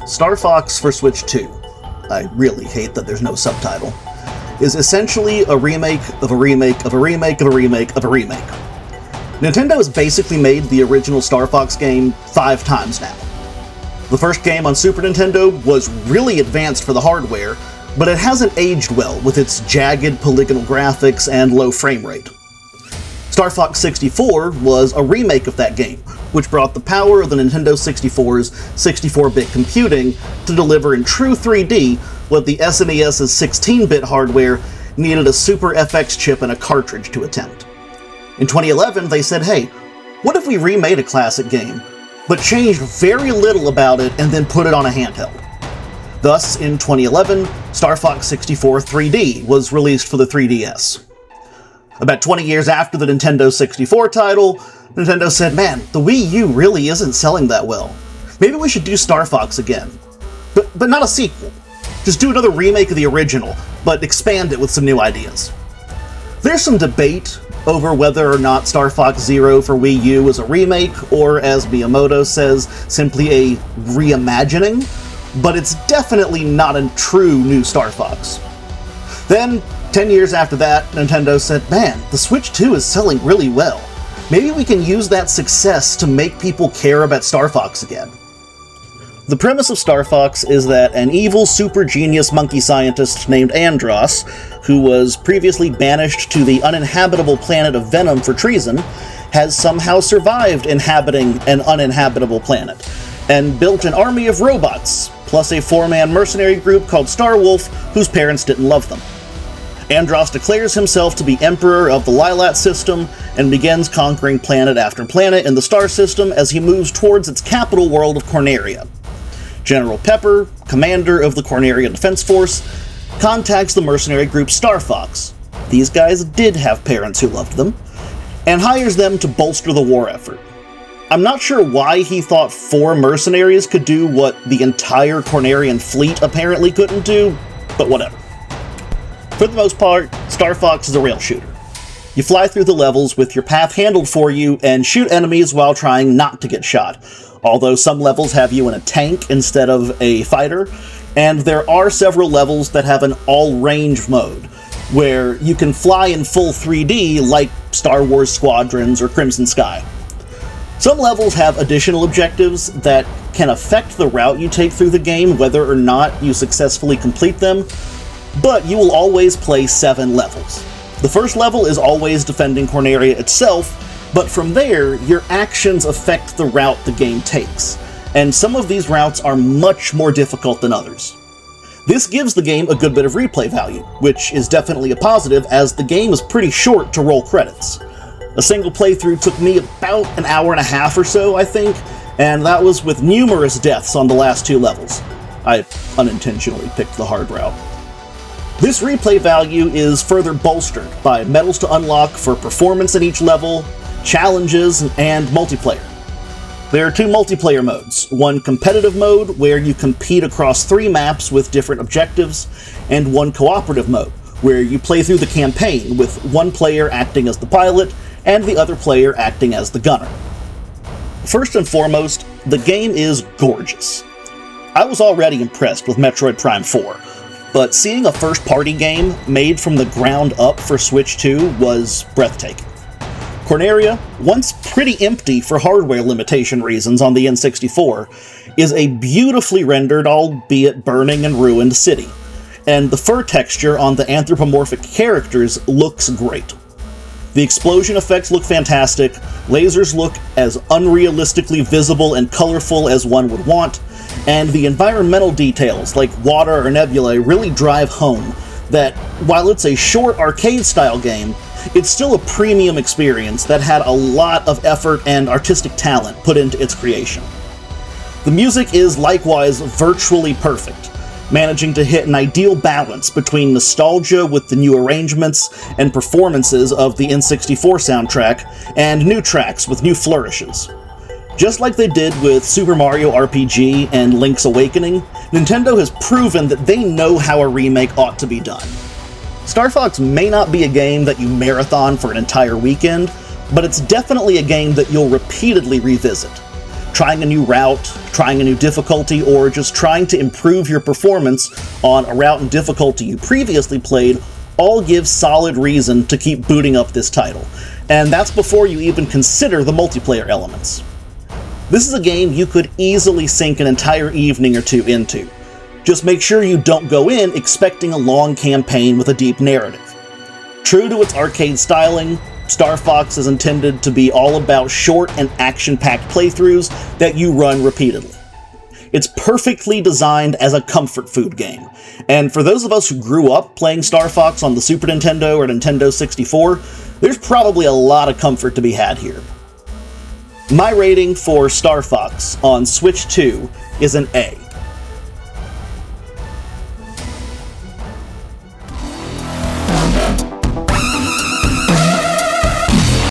Star Fox for Switch 2, I really hate that there's no subtitle, is essentially a remake of a remake of a remake of a remake of a remake. Nintendo has basically made the original Star Fox game 5 times now. The first game on Super Nintendo was really advanced for the hardware, but it hasn't aged well with its jagged polygonal graphics and low frame rate. Star Fox 64 was a remake of that game, which brought the power of the Nintendo 64's 64-bit computing to deliver in true 3D what the SNES's 16-bit hardware needed a Super FX chip and a cartridge to attempt. In 2011, they said, hey, what if we remade a classic game, but changed very little about it and then put it on a handheld? Thus, in 2011, Star Fox 64 3D was released for the 3DS. About 20 years after the Nintendo 64 title, Nintendo said, man, the Wii U really isn't selling that well. Maybe we should do Star Fox again. But not a sequel. Just do another remake of the original, but expand it with some new ideas. There's some debate over whether or not Star Fox Zero for Wii U is a remake, or as Miyamoto says, simply a reimagining, but it's definitely not a true new Star Fox. Then, 10 years after that, Nintendo said, man, the Switch 2 is selling really well. Maybe we can use that success to make people care about Star Fox again. The premise of Star Fox is that an evil super genius monkey scientist named Andross, who was previously banished to the uninhabitable planet of Venom for treason, has somehow survived inhabiting an uninhabitable planet, and built an army of robots, plus a 4-man mercenary group called Starwolf, whose parents didn't love them. Andross declares himself to be Emperor of the Lilat system and begins conquering planet after planet in the star system as he moves towards its capital world of Corneria. General Pepper, commander of the Corneria Defense Force, contacts the mercenary group Star Fox. These guys did have parents who loved them, and hires them to bolster the war effort. I'm not sure why he thought 4 mercenaries could do what the entire Cornerian fleet apparently couldn't do, but whatever. For the most part, Star Fox is a rail shooter. You fly through the levels with your path handled for you and shoot enemies while trying not to get shot, although some levels have you in a tank instead of a fighter, and there are several levels that have an all-range mode, where you can fly in full 3D like Star Wars Squadrons or Crimson Sky. Some levels have additional objectives that can affect the route you take through the game, whether or not you successfully complete them, but you will always play 7 levels. The first level is always defending Corneria itself, but from there, your actions affect the route the game takes, and some of these routes are much more difficult than others. This gives the game a good bit of replay value, which is definitely a positive as the game is pretty short to roll credits. A single playthrough took me about an hour and a half or so, I think, and that was with numerous deaths on the last 2 levels. I unintentionally picked the hard route. This replay value is further bolstered by medals to unlock for performance in each level, challenges, and multiplayer. There are 2 multiplayer modes, one competitive mode where you compete across 3 maps with different objectives, and one cooperative mode where you play through the campaign with one player acting as the pilot and the other player acting as the gunner. First and foremost, the game is gorgeous. I was already impressed with Metroid Prime 4, but seeing a first-party game made from the ground up for Switch 2 was breathtaking. Corneria, once pretty empty for hardware limitation reasons on the N64, is a beautifully rendered, albeit burning and ruined city, and the fur texture on the anthropomorphic characters looks great. The explosion effects look fantastic, lasers look as unrealistically visible and colorful as one would want, and the environmental details, like water or nebulae, really drive home that, while it's a short arcade-style game, it's still a premium experience that had a lot of effort and artistic talent put into its creation. The music is likewise virtually perfect, managing to hit an ideal balance between nostalgia with the new arrangements and performances of the N64 soundtrack, and new tracks with new flourishes. Just like they did with Super Mario RPG and Link's Awakening, Nintendo has proven that they know how a remake ought to be done. Star Fox may not be a game that you marathon for an entire weekend, but it's definitely a game that you'll repeatedly revisit. trying a new route, trying a new difficulty, or just trying to improve your performance on a route and difficulty you previously played, all give solid reason to keep booting up this title. And that's before you even consider the multiplayer elements. This is a game you could easily sink an entire evening or two into. Just make sure you don't go in expecting a long campaign with a deep narrative. True to its arcade styling, Star Fox is intended to be all about short and action-packed playthroughs that you run repeatedly. It's perfectly designed as a comfort food game, and for those of us who grew up playing Star Fox on the Super Nintendo or Nintendo 64, there's probably a lot of comfort to be had here. My rating for Star Fox on Switch 2 is an A.